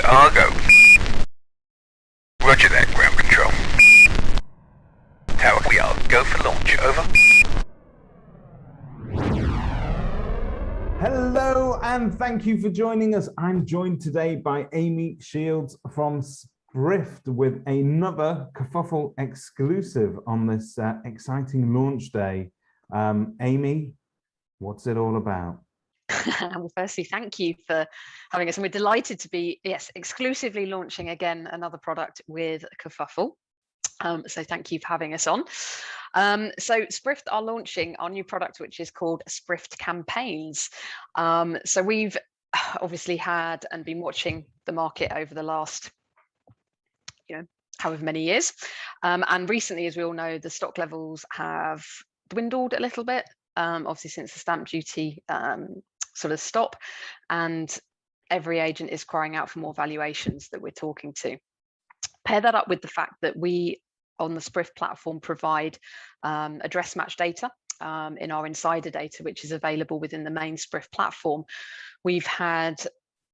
Argo. Roger that, ground control. Tower, we are go for launch, over. Hello and thank you for joining us. I'm joined today by Amy Shields from Sprift with another Kerfuffle exclusive on this exciting launch day. Amy, what's it all about? Well, firstly, thank you for having us, and we're delighted to be, exclusively launching again another product with Kerfuffle. So thank you for having us on. So Sprift are launching our new product, which is called Sprift Campaigns. So we've obviously had and been watching the market over the last, however many years. And recently, as we all know, the stock levels have dwindled a little bit, obviously since the stamp duty sort of stop, and every agent is crying out for more valuations that we're talking to. Pair that up with the fact that we on the Sprift platform provide address match data in our insider data, which is available within the main Sprift platform. We've had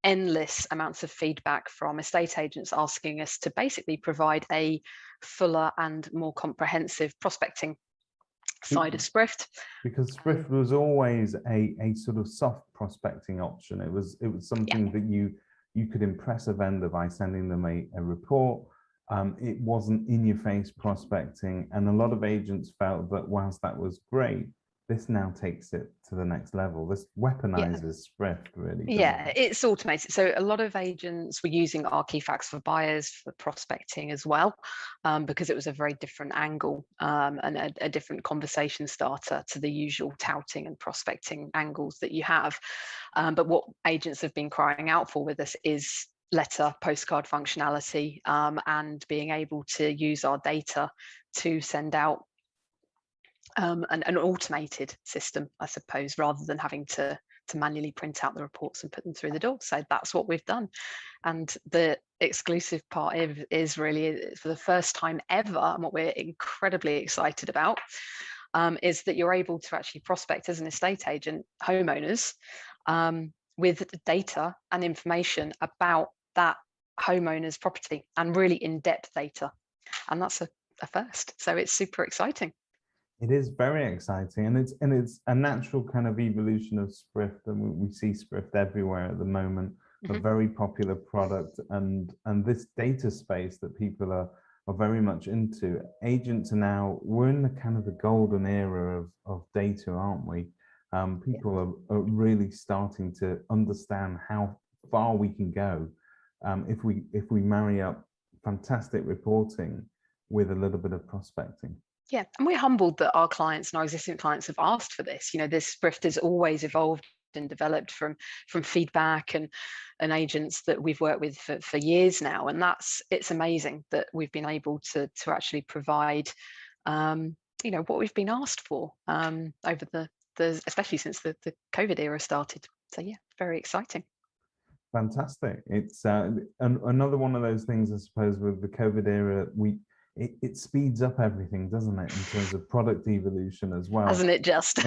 endless amounts of feedback from estate agents asking us to basically provide a fuller and more comprehensive prospecting side of Sprift. Because Sprift was always a sort of soft prospecting option. It was something that you could impress a vendor by sending them a report. It wasn't in-your-face prospecting, and a lot of agents felt that whilst that was great, this now takes it to the next level. This weaponizes Sprift, really. It's automated. So a lot of agents were using our key facts for buyers for prospecting as well, because it was a very different angle and a different conversation starter to the usual touting and prospecting angles that you have. But what agents have been crying out for with us is letter postcard functionality, and being able to use our data to send out an automated system, I suppose, rather than having to manually print out the reports and put them through the door. So that's what we've done. And the exclusive part is really, for the first time ever, and what we're incredibly excited about, is that you're able to actually prospect as an estate agent homeowners with data and information about that homeowner's property, and really in-depth data. And that's a first. So it's super exciting. It is very exciting, and it's a natural kind of evolution of Sprift, and we see Sprift everywhere at the moment. A very popular product, and this data space that people are very much into. Agents are now, we're in the kind of the golden era of data, aren't we? People are really starting to understand how far we can go if we marry up fantastic reporting with a little bit of prospecting. Yeah, and we're humbled that our clients and our existing clients have asked for this. This Sprift has always evolved and developed from feedback and agents that we've worked with for years now, and it's amazing that we've been able to actually provide what we've been asked for over the especially since the COVID era started. So yeah, very exciting. Fantastic. It's another one of those things, I suppose, with the COVID era. It speeds up everything, doesn't it, in terms of product evolution as well? Hasn't it just?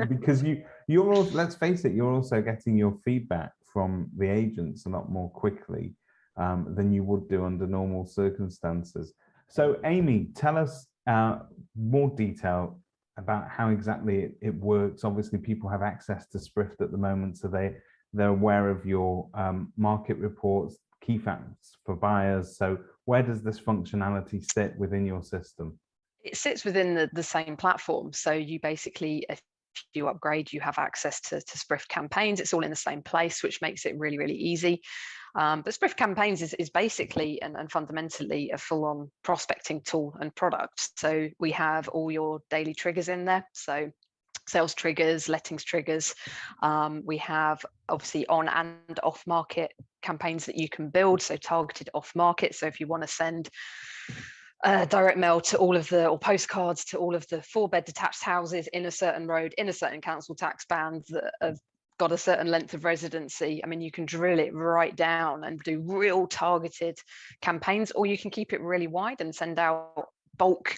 Because you're also, let's face it, you're also getting your feedback from the agents a lot more quickly than you would do under normal circumstances. So Amy, tell us more detail about how exactly it works. Obviously, people have access to Sprift at the moment, so they're aware of your market reports, key facts for buyers. So where does this functionality sit within your system? It sits within the same platform. So you basically, if you upgrade, you have access to Sprift Campaigns. It's all in the same place, which makes it really, really easy. But Sprift Campaigns is basically and fundamentally a full-on prospecting tool and product. So we have all your daily triggers in there. So sales triggers, lettings triggers. We have obviously on and off market campaigns that you can build, so targeted off market. So if you want to send direct mail to all of or postcards to all of the 4-bed detached houses in a certain road, in a certain council tax band that have got a certain length of residency, I mean, you can drill it right down and do real targeted campaigns, or you can keep it really wide and send out bulk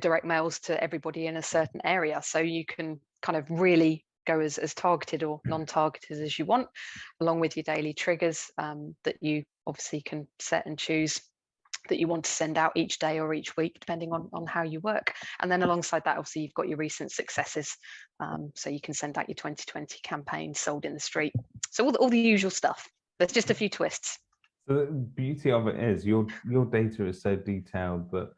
direct mails to everybody in a certain area. So you can kind of really go as targeted or non-targeted as you want, along with your daily triggers that you obviously can set and choose that you want to send out each day or each week, depending on how you work. And then alongside that, obviously, you've got your recent successes. So you can send out your 2020 campaigns sold in the street. So all the usual stuff. There's just a few twists. So the beauty of it is your data is so detailed that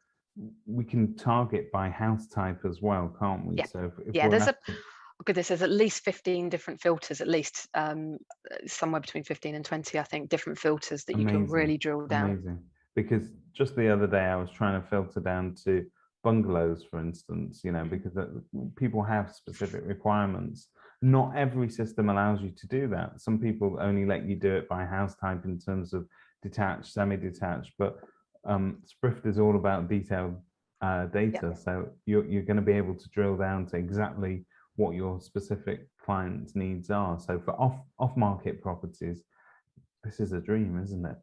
we can target by house type as well, can't we? Yeah. So if there's at least 15 different filters, at least somewhere between 15 and 20, I think, different filters that you can really drill down. Amazing. Because just the other day I was trying to filter down to bungalows, for instance, you know, because people have specific requirements. Not every system allows you to do that. Some people only let you do it by house type in terms of detached, semi-detached, but Sprift is all about detailed data. So you're going to be able to drill down to exactly what your specific client's needs are. So for off-market properties, this is a dream, isn't it?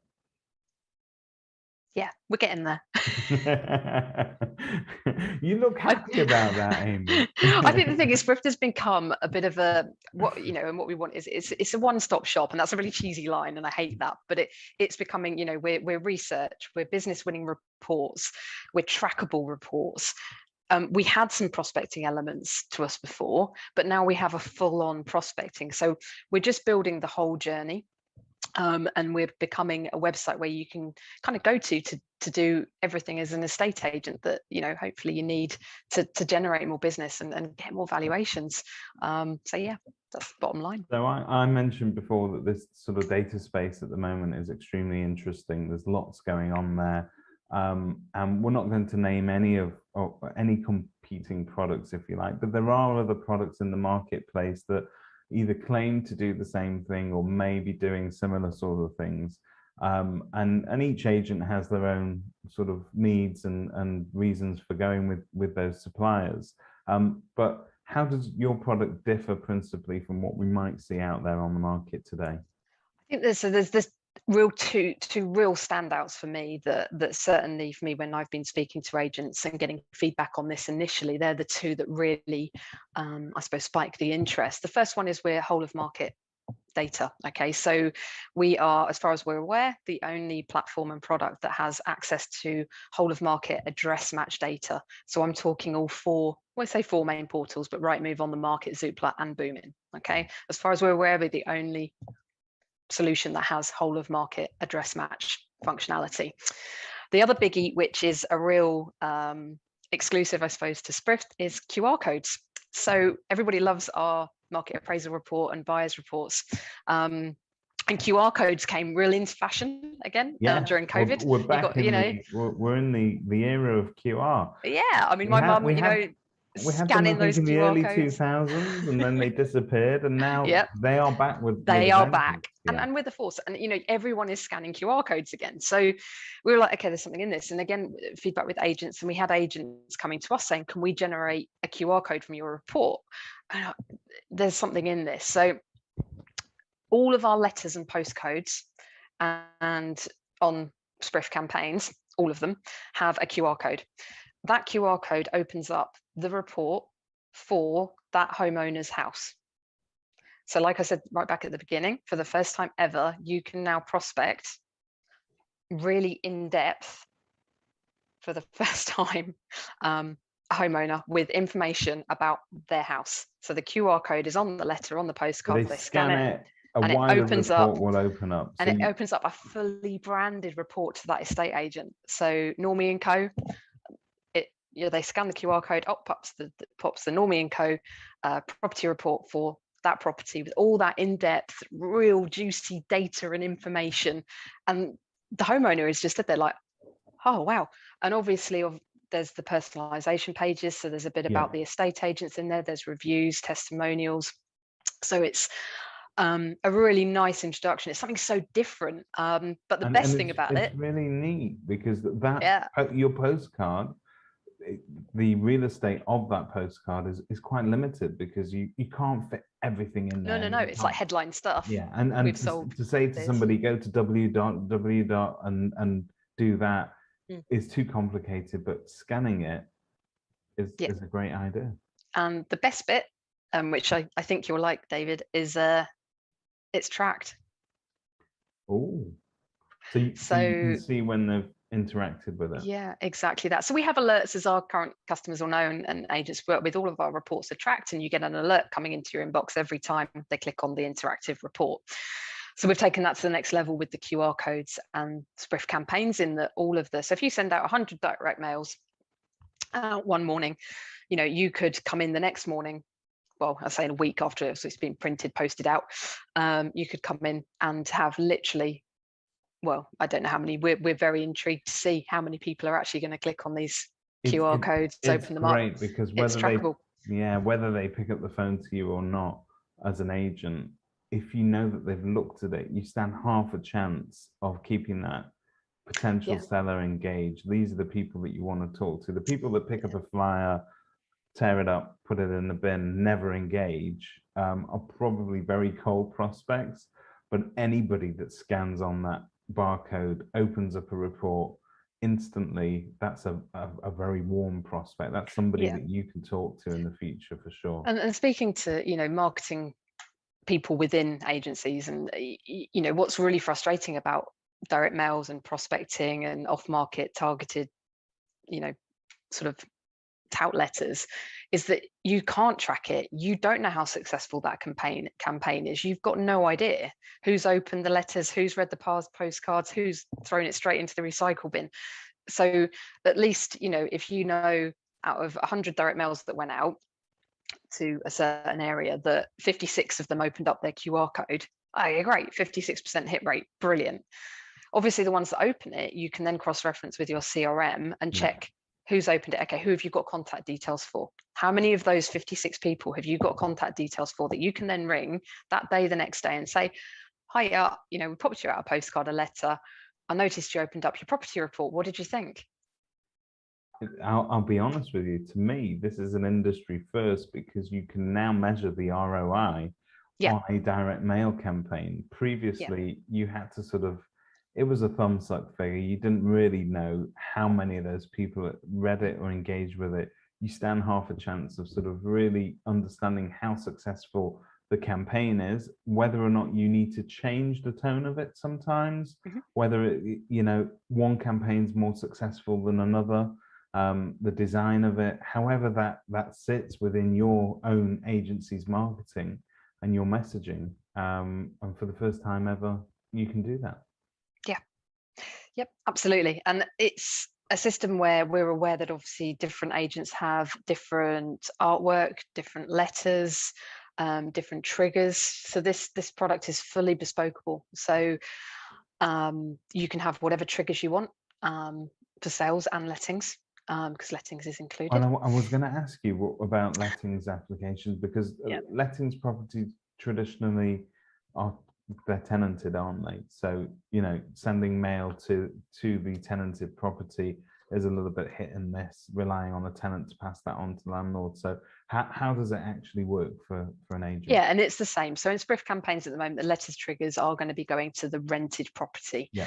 Yeah, we're getting there. You look happy about that, Amy. I think the thing is, Sprift has become a bit of a and what we want is it's a one-stop shop, and that's a really cheesy line, and I hate that. But it's becoming, we're research, we're business-winning reports, we're trackable reports. We had some prospecting elements to us before, but now we have a full-on prospecting. So we're just building the whole journey. And we're becoming a website where you can kind of go to do everything as an estate agent that hopefully you need to generate more business and get more valuations. So yeah, that's the bottom line. So I mentioned before that this sort of data space at the moment is extremely interesting. There's lots going on there, and we're not going to name any competing products, if you like, but there are other products in the marketplace that either claim to do the same thing or may be doing similar sort of things. And each agent has their own sort of needs and reasons for going with those suppliers. But how does your product differ principally from what we might see out there on the market today? I think there's this real two real standouts for me that certainly for me, when I've been speaking to agents and getting feedback on this initially, they're the two that really I suppose spike the interest. The first one is we're whole of market data. Okay, so we are, as far as we're aware, the only platform and product that has access to whole of market address match data. So I'm talking all four main portals, but Rightmove, On the Market, Zoopla and Boomin. Okay, as far as we're aware, we're the only solution that has whole of market address match functionality. The other biggie, which is a real exclusive, I suppose, to Sprift, is QR codes. So everybody loves our market appraisal report and buyers reports. And QR codes came real into fashion again during COVID. We're back we're in the era of QR. Yeah, I mean, my mum, we had scanning them, I think, those in the QR early codes. 2000s, and then they disappeared, and now they are back with. They are back, and with the force, and everyone is scanning QR codes again. So we were like, okay, there's something in this. And again, feedback with agents, and we had agents coming to us saying, can we generate a QR code from your report? And there's something in this. So all of our letters and postcodes, and on Spriff Campaigns, all of them have a QR code. That QR code opens up the report for that homeowner's house. So like I said right back at the beginning, for the first time ever, you can now prospect really in depth for the first time a homeowner with information about their house. So the QR code is on the letter, on the postcard, they scan it. And it opens up. Will open up, and it opens up a fully branded report to that estate agent. So Normie & Co. They scan the QR code, pops the Normie & Co. Property report for that property with all that in-depth, real juicy data and information, and the homeowner is just stood there like, oh wow. And obviously there's the personalization pages, so there's a bit about the estate agents in there, there's reviews, testimonials. So it's a really nice introduction. It's something so different, but the best thing about it's really neat, because your postcard, the real estate of that postcard is quite limited, because you can't fit everything in there. No, it's like headline stuff. And to say to somebody, go to www and do that is too complicated, but scanning it is a great idea. And the best bit, which I think you'll like, David, is it's tracked. Oh, so you can see when they've interacted with it. Yeah, exactly that. So we have alerts, as our current customers will know, and agents work with. All of our reports are tracked, and you get an alert coming into your inbox every time they click on the interactive report. So we've taken that to the next level with the QR codes and Sprift Campaigns, in that all of the, so if you send out 100 direct mails one morning, you know, you could come in the next morning, well, I say in a week after it's been printed, posted out, you could come in and have literally, well, I don't know how many, we're very intrigued to see how many people are actually going to click on these QR codes, open them up. It's great because whether they pick up the phone to you or not, as an agent, if you know that they've looked at it, you stand half a chance of keeping that potential seller engaged. These are the people that you want to talk to. The people that pick up a flyer, tear it up, put it in the bin, never engage, are probably very cold prospects. But anybody that scans on that barcode, opens up a report instantly, that's a very warm prospect. That's somebody that you can talk to in the future for sure. And speaking to, you know, marketing people within agencies, and you know, what's really frustrating about direct mails and prospecting and off-market targeted, you know, sort of tout letters, is that you can't track it. You don't know how successful that campaign is. You've got no idea who's opened the letters, who's read the postcards, who's thrown it straight into the recycle bin. So at least, you know, if you know out of 100 direct mails that went out to a certain area, that 56 of them opened up their QR code, oh, great, 56% hit rate, brilliant. Obviously, the ones that open it, you can then cross-reference with your CRM and check who's opened it. Okay, who have you got contact details for? How many of those 56 people have you got contact details for that you can then ring that day, the next day, and say, hi, you know, we popped you out a postcard, a letter. I noticed you opened up your property report. What did you think? I'll be honest with you. To me, this is an industry first, because you can now measure the ROI on a direct mail campaign. Previously, you had to sort of, it was a thumbs up figure. You didn't really know how many of those people read it or engaged with it. You stand half a chance of sort of really understanding how successful the campaign is, whether or not you need to change the tone of it sometimes, whether it, you know, one campaign's more successful than another, the design of it, however that sits within your own agency's marketing and your messaging. And for the first time ever, you can do that. Yep, absolutely. And it's a system where we're aware that obviously different agents have different artwork, different letters, different triggers. So this product is fully bespokeable. So you can have whatever triggers you want for sales and lettings, because lettings is included. And I was going to ask you what about lettings applications, because lettings properties traditionally they're tenanted, aren't they? So, you know, sending mail to the tenanted property is a little bit hit and miss, relying on a tenant to pass that on to the landlord. So how does it actually work for an agent? Yeah, and it's the same. So in Sprift Campaigns at the moment, the letters triggers are going to be going to the rented property. Yeah,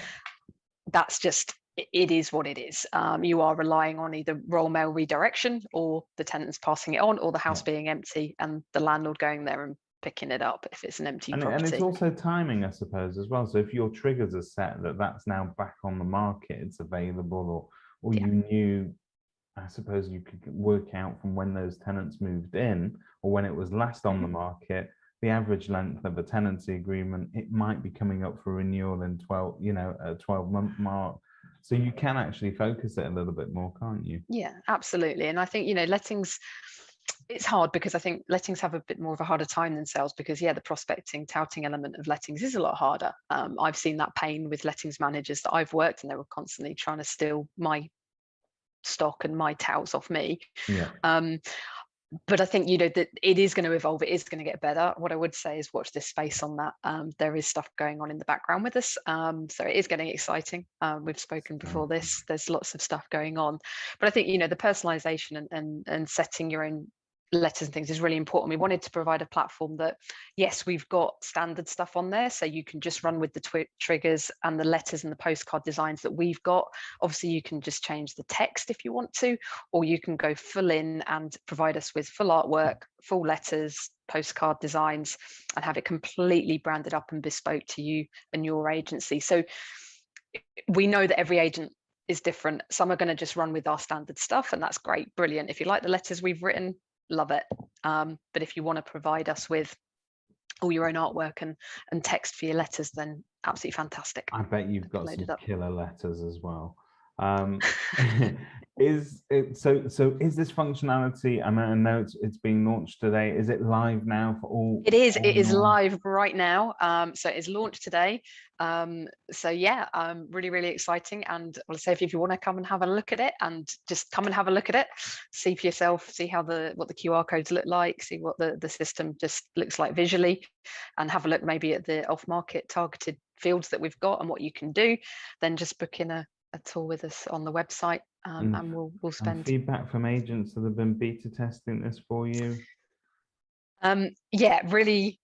that's just, it is what it is. You are relying on either Royal Mail redirection, or the tenants passing it on, or the house being empty and the landlord going there and picking it up if it's an empty property. And it's also timing, I suppose, as well. So if your triggers are set that's now back on the market, it's available, or you knew, I suppose you could work out from when those tenants moved in or when it was last on the market, the average length of a tenancy agreement, it might be coming up for renewal in 12, you know, a 12-month mark. So you can actually focus it a little bit more, can't you? Yeah, absolutely. And I think, you know, lettings, it's hard because I think lettings have a bit more of a harder time than sales, because the prospecting, touting element of lettings is a lot harder. I've seen that pain with lettings managers that I've worked, and they were constantly trying to steal my stock and my touts off me. But I think, you know, that it is going to evolve. It is going to get better. What I would say is watch this space on that. There is stuff going on in the background with us. So it is getting exciting. We've spoken before this. There's lots of stuff going on. But I think, you know, the personalization and setting your own letters and things is really important. We wanted to provide a platform that, yes, we've got standard stuff on there, so you can just run with the triggers and the letters and the postcard designs that we've got. Obviously, you can just change the text if you want to, or you can go full in and provide us with full artwork, full letters, postcard designs, and have it completely branded up and bespoke to you and your agency. So we know that every agent is different. Some are going to just run with our standard stuff, and that's great, brilliant. If you like the letters we've written, love it. But if you want to provide us with all your own artwork and text for your letters, then absolutely fantastic. I bet you've got some killer letters as well. Is this functionality, I know it's being launched today, is it live now for all? It is live right now. So it's launched today. So yeah, really exciting. And I'll say, if you want to come and have a look at it, and just come and have a look at it, see for yourself, see how what the QR codes look like, see what the system just looks like visually, and have a look maybe at the off-market targeted fields that we've got and what you can do, then just book in a tour with us on the website, and we'll spend. Feedback from agents that have been beta testing this for you? Yeah, really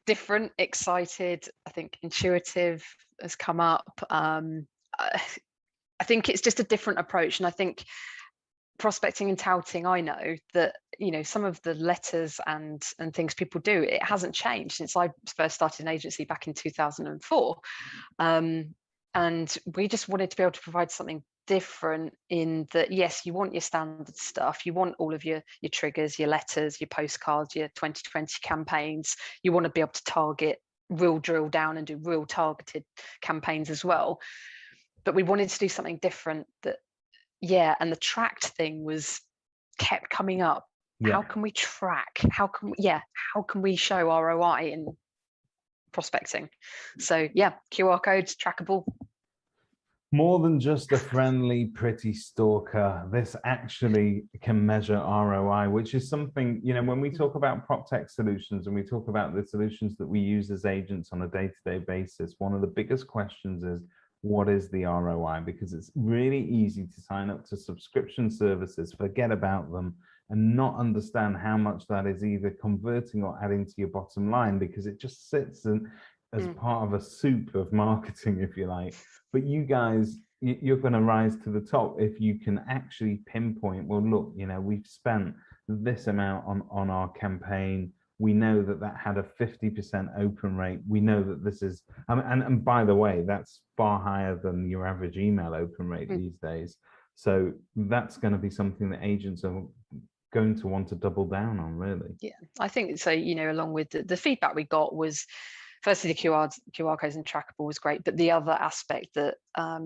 different, excited. I think intuitive has come up. I think it's just a different approach, and I think prospecting and touting, I know that, some of the letters and things people do, it hasn't changed since I first started an agency back in 2004. And we just wanted to be able to provide something different, in that, yes, you want your standard stuff, you want all of your triggers, your letters, your postcards, your 2020 campaigns, you want to be able to target, real drill down and do real targeted campaigns as well. But we wanted to do something different, that, yeah, and the tracked thing kept coming up. Yeah. How can we track? How can we show ROI in prospecting? So yeah, QR codes, trackable. More than just a friendly, pretty stalker, this actually can measure ROI, which is something, when we talk about prop tech solutions and we talk about the solutions that we use as agents on a day-to-day basis, one of the biggest questions is, what is the ROI? Because it's really easy to sign up to subscription services, forget about them, and not understand how much that is either converting or adding to your bottom line, because it just sits as part of a soup of marketing, if you like. But you guys, you're going to rise to the top if you can actually pinpoint, well, look, we've spent this amount on our campaign. We know that had a 50% open rate. We know that this is, and by the way, that's far higher than your average email open rate these days. So that's going to be something that agents are going to want to double down on, really. Yeah, I think so. Along with the feedback we got was, firstly, the QR codes and trackable was great, but the other aspect that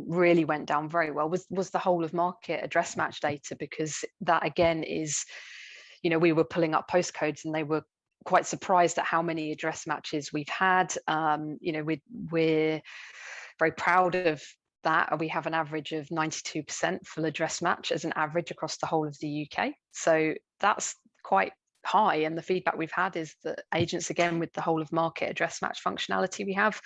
really went down very well was the whole of market address match data, because that again is, we were pulling up postcodes and they were quite surprised at how many address matches we've had. We're very proud of that. We have an average of 92% full address match as an average across the whole of the UK. So that's quite high, and the feedback we've had is that agents, again, with the whole of market address match functionality we have,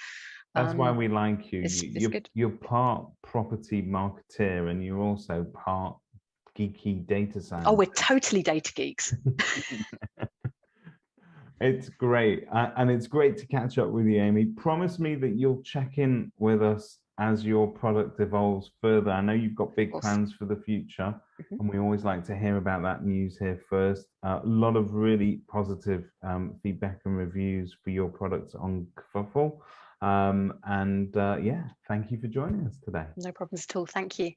that's why we like you. Good. You're part property marketeer, and you're also part geeky data science. Oh, we're totally data geeks. It's great, and it's great to catch up with you, Amy. Promise me that you'll check in with us as your product evolves further. I know you've got big plans for the future, and we always like to hear about that news here first. A lot of really positive feedback and reviews for your products on Kerfuffle. Yeah, thank you for joining us today. No problems at all. Thank you.